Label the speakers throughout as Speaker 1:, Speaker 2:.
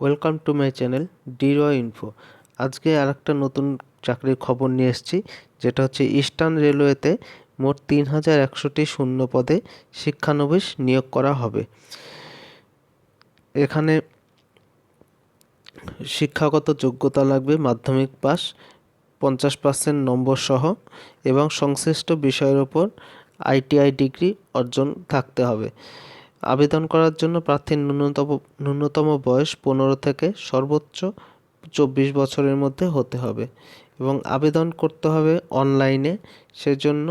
Speaker 1: Welcome to my channel Diro info. আজকে আর একটা নতুন চাকরির খবর নিয়ে এসেছি, যেটা হচ্ছে ইস্টার্ন রেলওয়েতে মোট 3100টি শূন্য পদে শিক্ষানবিশ নিয়োগ করা হবে। এখানে শিক্ষাগত যোগ্যতা লাগবে মাধ্যমিক পাস, 50% নম্বর সহ, এবং সংশ্লিষ্ট বিষয়ের ওপর ITI ডিগ্রি অর্জন থাকতে হবে। আবেদন করার জন্য প্রার্থীর ন্যূনতম বয়স 15 থেকে সর্বোচ্চ 24 বছরের মধ্যে হতে হবে এবং আবেদন করতে হবে অনলাইনে। সেজন্য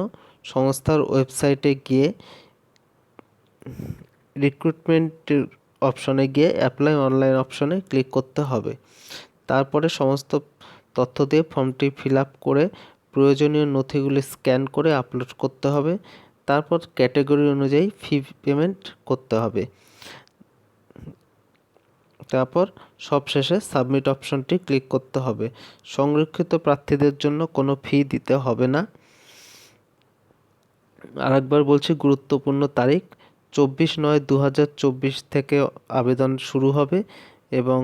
Speaker 1: সংস্থার ওয়েবসাইটে গিয়ে রিক্রুটমেন্টের অপশনে গিয়ে অ্যাপ্লাই অনলাইন অপশনে ক্লিক করতে হবে। তারপরে সমস্ত তথ্য দিয়ে ফর্মটি ফিল আপ করে প্রয়োজনীয় নথিগুলি স্ক্যান করে আপলোড করতে হবে। তারপর ক্যাটাগরি অনুযায়ী ফি পেমেন্ট করতে হবে। তারপর সবশেষে সাবমিট অপশনটি ক্লিক করতে হবে। সংরক্ষিত প্রার্থীদের জন্য কোনো ফি দিতে হবে না। আরেকবার বলছি, গুরুত্বপূর্ণ তারিখ 24/9/2024 থেকে আবেদন শুরু হবে এবং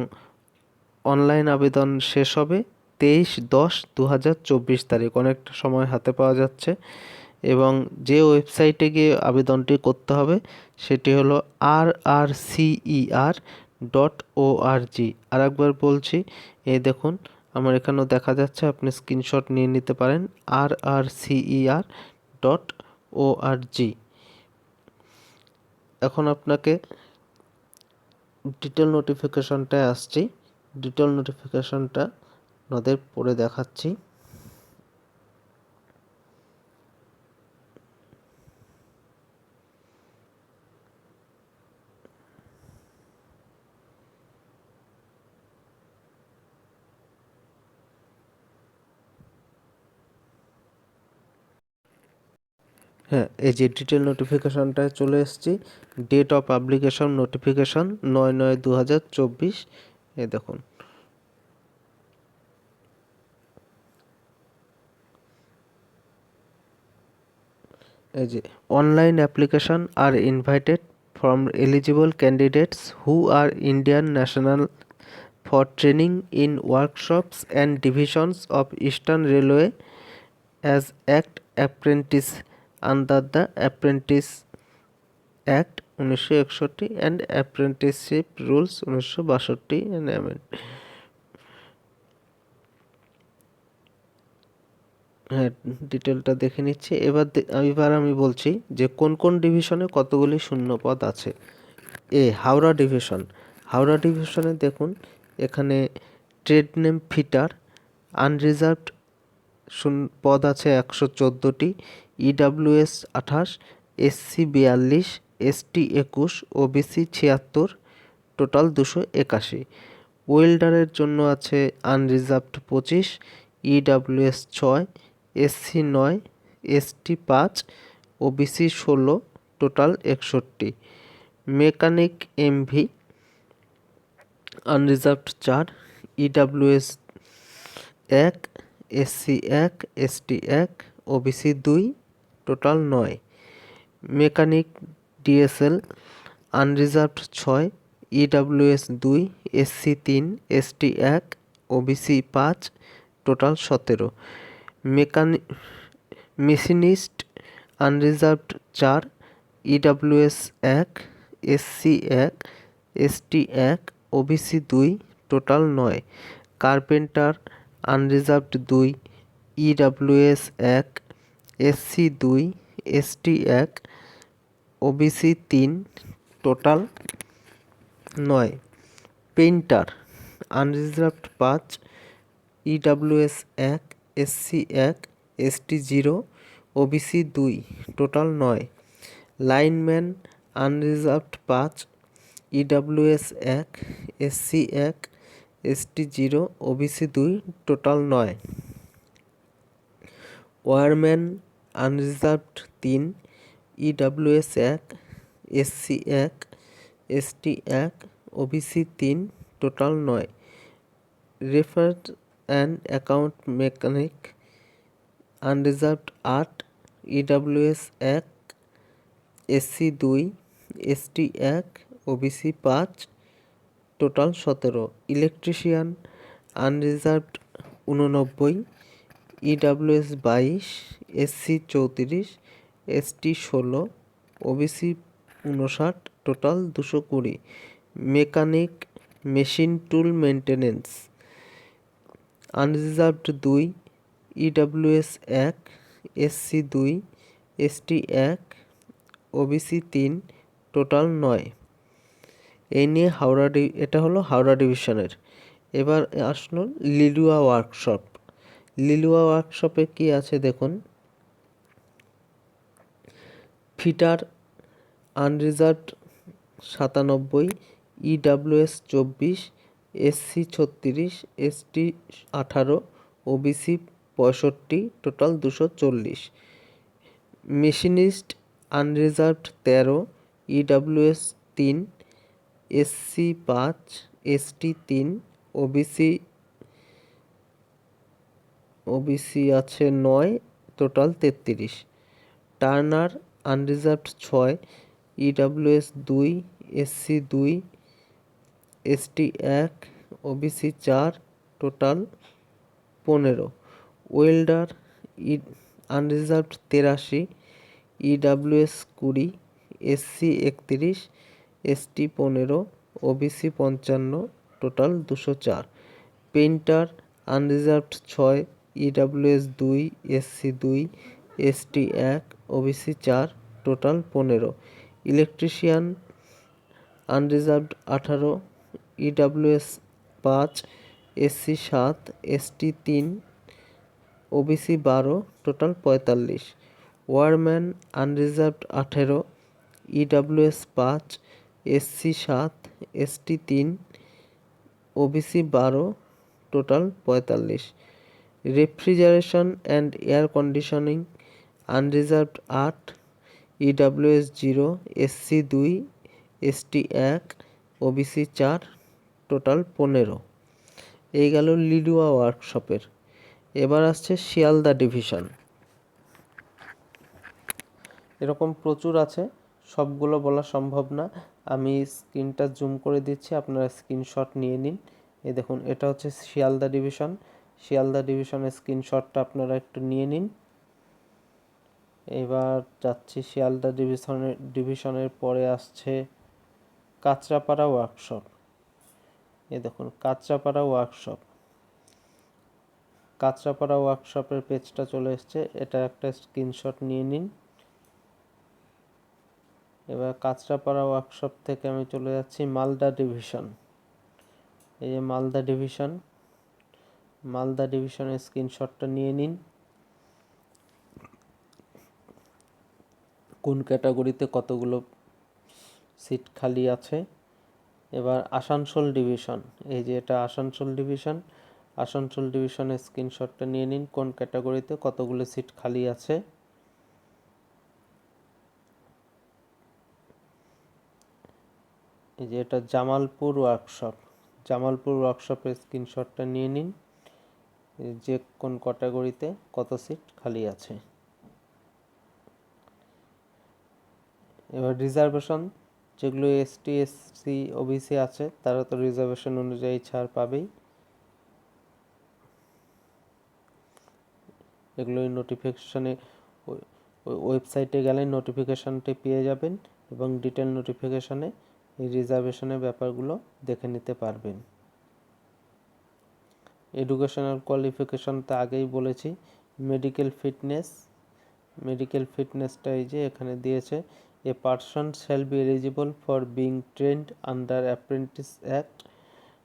Speaker 1: অনলাইন আবেদন শেষ হবে 23/10/2024 তারিখ। অনেকটা সময় হাতে পাওয়া যাচ্ছে। এবং যে ওয়েবসাইটে গিয়ে আবেদনটি করতে হবে সেটি হলো rrcer.org। আরেকবার বলছি, এই দেখুন আমার এখানেও দেখা যাচ্ছে, আপনি স্ক্রিনশট নিয়ে নিতে পারেন। rrcer.org। এখন আপনাকে ডিটেল নোটিফিকেশনটায় আসছি। ডিটেল নোটিফিকেশনটা আপনাদের পড়ে দেখাচ্ছি। হ্যাঁ, এই যে ডিটেল নোটিফিকেশনটায় চলে এসেছি। Date of publication notification 9/9/2024। এই দেখুন, এই যে online application are invited from eligible candidates who are Indian national for training in workshops and divisions of Eastern Railway as act apprentice under the apprentice act 1961 and apprenticeship rules 1962 and হ্যাঁ, ডিটেলটা দেখে নিচ্ছি। এবার আমি বলছি যে কোন কোন ডিভিশনে কতগুলি শূন্য পদ আছে। হাওড়া ডিভিশন। হাওড়া ডিভিশনে দেখুন, এখানে ট্রেড নেম ফিটার, আনরিজার্ভড পদ আছে 114টি, EWS 28, SC 42, ST 21, OBC 76, total 281। ওয়েল্ডারের জন্য আছে unreserved 25, EWS 6, SC 9, ST 5, OBC 16, total 61। Mechanic MV unreserved 4, EWS 1, SC 1, ST 1, OBC 2, total 9। Mechanic DSL unreserved 6, EWS 2, SC 3, ST 1, OBC 5, total 17। Machinist unreserved 4, EWS 1, SC 1, ST 1, OBC 2, total 9। Carpenter unreserved 2, EWS 1, SC 2, ST 1, OBC 3, total 9। Painter unreserved 5, EWS 1, SC 1, ST 0, OBC 2, total 9। Lineman unreserved 5, EWS 1, SC 1, ST 0, OBC 2, total 9। ওয়ারম্যান unreserved 3, EWS 1, SC 1, ST 1, OBC 3, total 9। Referred and account mechanic unreserved 8, EWS 1, SC 2, ST 1, OBC 5, total 17, electrician unreserved 89, EWS 22, SC 34, ST 16, OBC 59, total 220, mechanic machine tool maintenance unreserved 2, EWS 1, SC 2, ST 1, OBC 3, total 9। এই নিয়ে এটা হলো হাওড়া ডিভিশনের। এবার আসলো Liluah workshop. Liluah ওয়ার্কশপে কি আছে দেখুন, fitter unreserved 97, EWS 24, SC 36, ST 18, OBC 65, total 240, machinist unreserved 13, EWS 3, SC 5, ST 3, OBC আছে 9, total 33, turner unreserved 6, EWS 2, SC 2, ST 1, OBC 4, total 15, welder unreserved 83, EWS 20, SC 31, ST 15, OBC 55, total 204, painter unreserved 6, EWS 2, SC 2, ST 1, OBC 4, total 15, electrician unreserved 18, EWS 5, SC 7, ST 3, OBC 12, total 45, ওয়ারম্যান unreserved 18, EWS 5, SC 7, ST 3, OBC 12, total 45, refrigeration and air conditioning unreserved 8, EWS 0, SC 2, ST 1, OBC 4, total 15। এই গেল লিলুয়া ওয়ার্কশপের। এবার আসছে Sealdah division. এরকম প্রচুর আছে, সবগুলো বলা সম্ভব না। আমি স্ক্রিনটা জুম করে দিচ্ছি, আপনারা স্ক্রিনশট নিয়ে নিন। এই দেখুন, এটা হচ্ছে শিয়ালদা ডিভিশন। শিয়ালদা ডিভিশনের স্ক্রিনশটটা আপনারা একটু নিয়ে নিন। এবার যাচ্ছি শিয়ালদা ডিভিশনের পরে আসছে কাঁচরাপাড়া ওয়ার্কশপ। এই দেখুন, কাঁচরাপাড়া ওয়ার্কশপ। কাঁচরাপাড়া ওয়ার্কশপের পেজটা চলে এসছে, এটা একটা স্ক্রিনশট নিয়ে নিন। এবার কাঁচরাপাড়া ওয়ার্কশপ থেকে আমি চলে যাচ্ছি মালদা ডিভিশন। এই যে মালদা ডিভিশন, মালদা ডিভিশনের স্ক্রিনশটটা নিয়ে নিন। কোন ক্যাটাগরিতে কতগুলো সিট খালি আছে। এবার আসানসোল ডিভিশন, এই যে এটা আসানসোল ডিভিশন। আসানসোল ডিভিশনের স্ক্রিনশটটা নিয়ে নিন, কোন ক্যাটাগরিতে কতগুলো সিট খালি আছে। এই যে এটা জামালপুর ওয়ার্কশপ। জামালপুর ওয়ার্কশপের স্ক্রিনশটটা নিয়ে নিন, যে কোন ক্যাটাগরিতে কত সিট খালি আছে। এবার রিজার্ভেশন, যেগুলো এসটি এসসি ওবিসি আছে তারা তো রিজার্ভেশন অনুযায়ী ছাড় পাবেই। এগুলো নোটিফিকেশানে ওয়েবসাইটে গেলে নোটিফিকেশানটি পেয়ে যাবেন এবং ডিটেল নোটিফিকেশানে এই রিজার্ভেশনের ব্যাপারগুলো দেখে নিতে পারবেন। এডুকেশনাল কোয়ালিফিকেশন তো আগেই বলেছি। মেডিকেল ফিটনেস, মেডিকেল ফিটনেসটা এই যে এখানে দিয়েছে, a person shall be eligible for being trend under apprentice act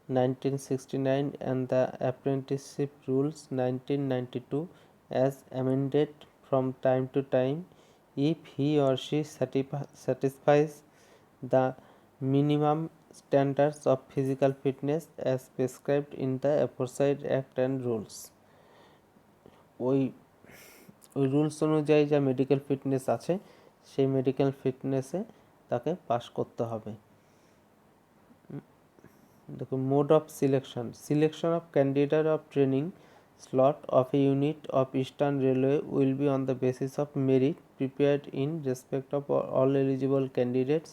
Speaker 1: 1969 and the apprenticeship rules 1992 as amended from time to time if he or she satisfies the minimum standards of physical fitness as prescribed in the aforesaid act and rules। ওই rules অনুযায়ী যা medical fitness আছে সেই medical ফিটনেসে তাকে pass করতে হবে। দেখুন, mode of selection of candidate of training slot of a unit of Eastern Railway will be on the basis of merit prepared in respect of all eligible candidates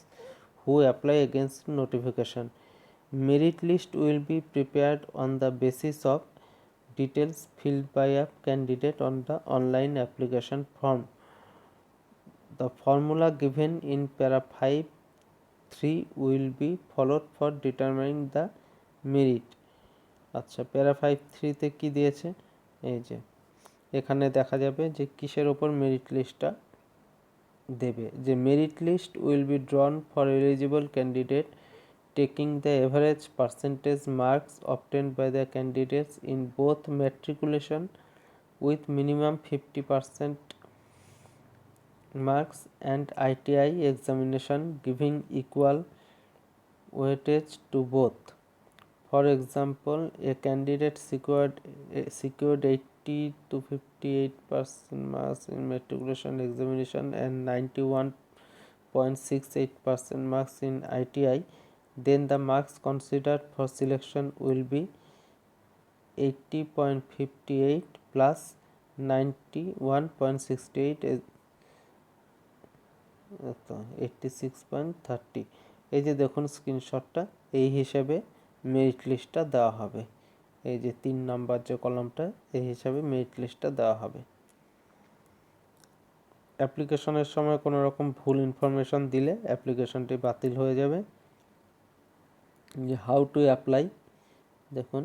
Speaker 1: who apply against notification. Merit list will be prepared on the basis of details filled by a candidate on the online application form. The formula given in para 5(3) will be followed for determining the merit. আচ্ছা, প্যারা 5(3)তে কি দিয়েছে, এই যে এখানে দেখা যাবে যে কিসের ওপর মেরিট লিস্টটা দেবে, যে merit list will be drawn for eligible candidate taking the average percentage marks obtained by the candidates in both matriculation with minimum 50% marks and ITI examination, giving equal weightage to both. For example, a candidate secured 80 to 58% marks in matriculation examination and 91.68% marks in ITI, then the marks considered for selection will be 80.58 plus 91.68 86.30। এই যে দেখুন স্ক্রিনশটটা, এই হিসাবে merit লিস্টটা দেওয়া হবে। এই যে 3 নাম্বার যে কলামটা, এই হিসাবে মেরিট লিস্টটা দেওয়া হবে। অ্যাপ্লিকেশনের সময় কোনো রকম ভুল ইনফরমেশন দিলে অ্যাপ্লিকেশনটি বাতিল হয়ে যাবে। যে হাউ টু অ্যাপ্লাই, দেখুন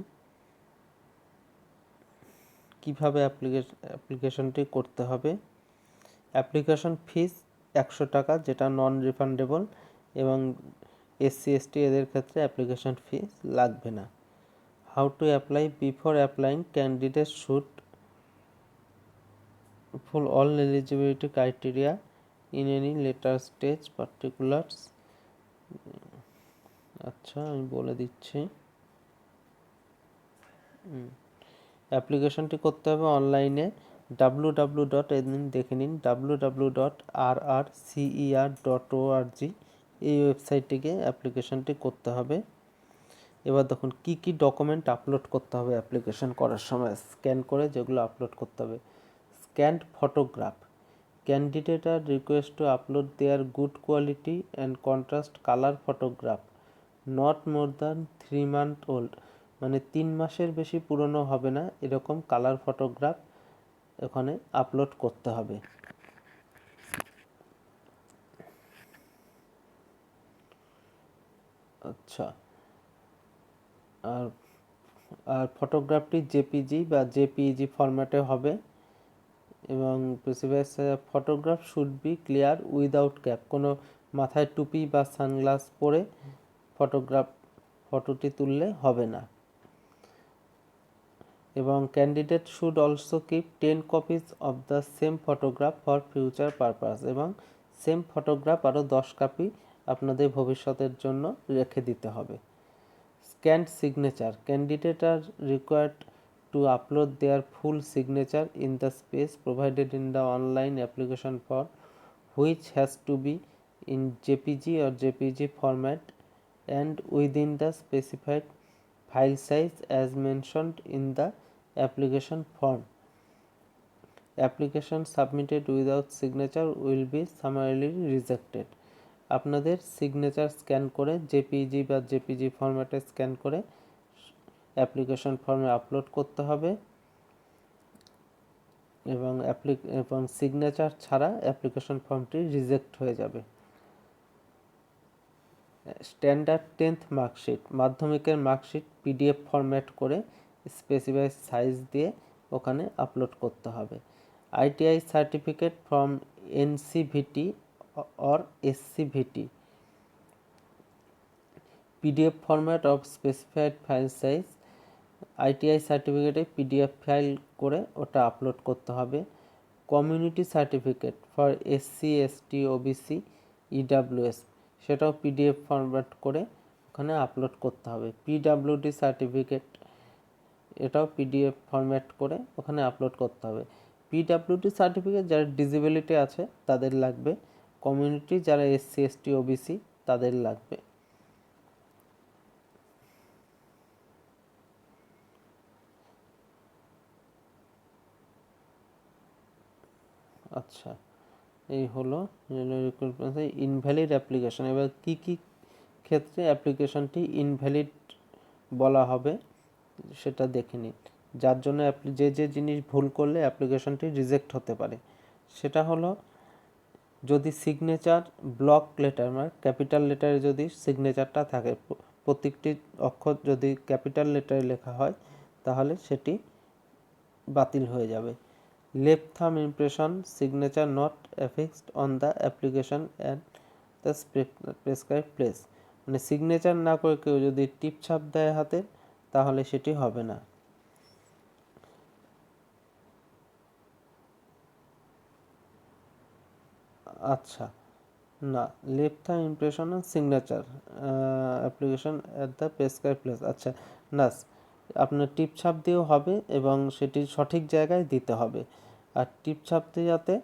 Speaker 1: কিভাবে অ্যাপ্লিকেশনটি করতে হবে। অ্যাপ্লিকেশন ফিস 100 টাকা, যেটা নন রিফান্ডেবল, এবং SC ST এদের ক্ষেত্রে অ্যাপ্লিকেশন ফিস লাগবে না। How to apply, before applying candidate should full all eligibility criteria in any letter stage particulars. আচ্ছা, আমি বলে দিচ্ছি। অ্যাপ্লিকেশনটি করতে হবে অনলাইনে দেখে নিন www.rrcer.org, এই ওয়েবসাইটটিকে অ্যাপ্লিকেশনটি করতে হবে। এবার দেখুন কি কি ডকুমেন্ট আপলোড করতে হবে অ্যাপ্লিকেশন করার সময়, স্ক্যান করে যেগুলো আপলোড করতে হবে। Scanned photograph, candidate are request to upload their good quality and contrast colour photograph not more than 3 month old, মানে 3 মাসের বেশি পুরনো হবে না এরকম কালার ফটোগ্রাফ এখানে আপলোড করতে হবে। আচ্ছা, আর ফটোগ্রাফটি জেপিজি বা জেপিইজি ফরম্যাটে হবে, এবং photograph should be clear without cap, কোনো মাথায় টুপি বা সানগ্লাস পরে ফটোটি তুললে হবে না। এবং candidate should also keep 10 copies of the same photograph for future purpose, এবং সেম ফটোগ্রাফ আরও 10 কপি আপনাদের ভবিষ্যতের জন্য রেখে দিতে হবে। Scanned signature, candidate R required to upload their full signature in the space provided in the online application form, which has to be in JPG or JPG format and within the specified file size as mentioned in the application form. Application submitted without signature will be summarily rejected. আপনাদের signature scan করে JPG বা JPG ফরম্যাটে scan করে application ফর্মে upload করতে হবে, এবং signature ছাড়া অ্যাপ্লিকেশন ফর্মটি রিজেক্ট হয়ে যাবে। স্ট্যান্ডার্ড 10th মার্কশিট, মাধ্যমিকের মার্কশিট পিডিএফ ফরম্যাট করে স্পেসিফাইড সাইজ দিয়ে ওখানে আপলোড করতে হবে। ITI certificate from NCVT or SCVT, PDF format of specified file size, ITI সার্টিফিকেটে পিডিএফ ফাইল করে ওটা আপলোড করতে হবে। Community certificate for SC ST OBC EWS, সেটাও পিডিএফ ফরম্যাট করে ওখানে আপলোড করতে হবে। পিডাব্লিউডি সার্টিফিকেট, এটাও পিডিএফ ফরম্যাট করে ওখানে আপলোড করতে হবে। পিডাব্লিউডি সার্টিফিকেট যারা ডিসেবিলিটি আছে তাদের লাগবে, কমিউনিটি যারা এসসি এসটি ওবিসি তাদের লাগবে। আচ্ছা, এই হলো রেলওয়ে রিক্রুটমেন্ট ইনভ্যালিড অ্যাপ্লিকেশন। এবার কী কী ক্ষেত্রে অ্যাপ্লিকেশনটি ইনভ্যালিড বলা হবে, সেটা দেখে নিন। যার জন্য যে জিনিস ভুল করলে অ্যাপ্লিকেশনটি রিজেক্ট হতে পারে, সেটা হলো যদি সিগনেচার ব্লক লেটার, মানে ক্যাপিটাল লেটারে যদি সিগনেচারটা থাকে, প্রত্যেকটি অক্ষর যদি ক্যাপিটাল লেটারে লেখা হয়, তাহলে সেটি বাতিল হয়ে যাবে। লেফট থাম impression signature not অ্যাফিক্সড on the application at the prescribe place, মানে সিগনেচার না করে কেউ যদি টিপ ছাপ দেয় হাতে, তাহলে সেটি হবে না। আচ্ছা, না, লেফট থাম impression on signature application at the prescribe place, আচ্ছা না, আপনার টিপ ছাপ দিয়েও হবে এবং সেটি সঠিক জায়গায় দিতে হবে। আর টিপ ছাপতে যাতে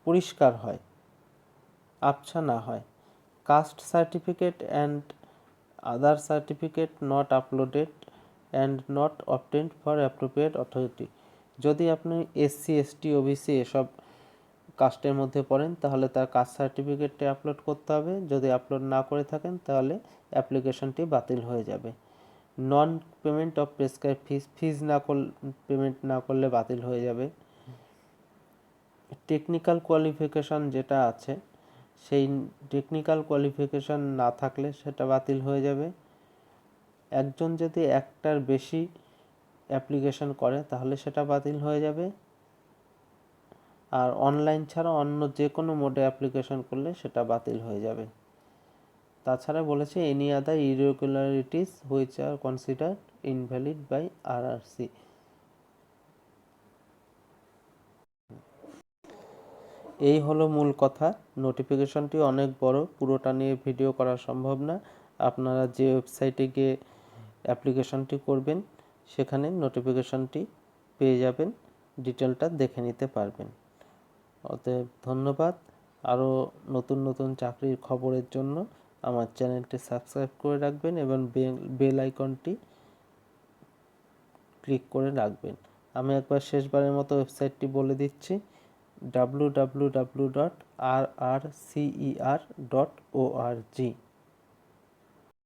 Speaker 1: পরিষ্কার হয়, আবছা না হয়। Caste certificate and other certificate not uploaded and not obtained for appropriate authority, যদি আপনি এসসি এসটি ওবিসি এসব কাস্টের মধ্যে পড়েন, তাহলে তার কাস্ট সার্টিফিকেটটি আপলোড করতে হবে। যদি আপলোড না করে থাকেন, তাহলে অ্যাপ্লিকেশনটি বাতিল হয়ে যাবে। Non payment of prescribe fees payment না করলে বাতিল হয়ে যাবে। টেকনিক্যাল কোয়ালিফিকেশান যেটা আছে, সেই টেকনিক্যাল কোয়ালিফিকেশান না থাকলে সেটা বাতিল হয়ে যাবে। একজন যদি একটার বেশি অ্যাপ্লিকেশন করে, তাহলে সেটা বাতিল হয়ে যাবে। আর অনলাইন ছাড়া অন্য যে কোনো মোডে অ্যাপ্লিকেশন করলে সেটা বাতিল হয়ে যাবে। তাছাড়া বলেছে any other irregularities which are considered invalid by RRC. এই হলো মূল কথা। নোটিফিকেশনটি অনেক বড়, পুরোটা নিয়ে ভিডিও করা সম্ভব না। আপনারা যে ওয়েবসাইটে গিয়ে অ্যাপ্লিকেশনটি করবেন, সেখানে নোটিফিকেশনটি পেয়ে যাবেন, ডিটেলটা দেখে নিতে পারবেন। অতএব ধন্যবাদ। আরও নতুন নতুন চাকরির খবরের জন্য আমার চ্যানেলটি সাবস্ক্রাইব করে রাখবেন এবং বেল আইকনটি ক্লিক করে রাখবেন। আমি একবার শেষবারের মতো ওয়েবসাইটটি বলে দিচ্ছি, www.rrcer.org।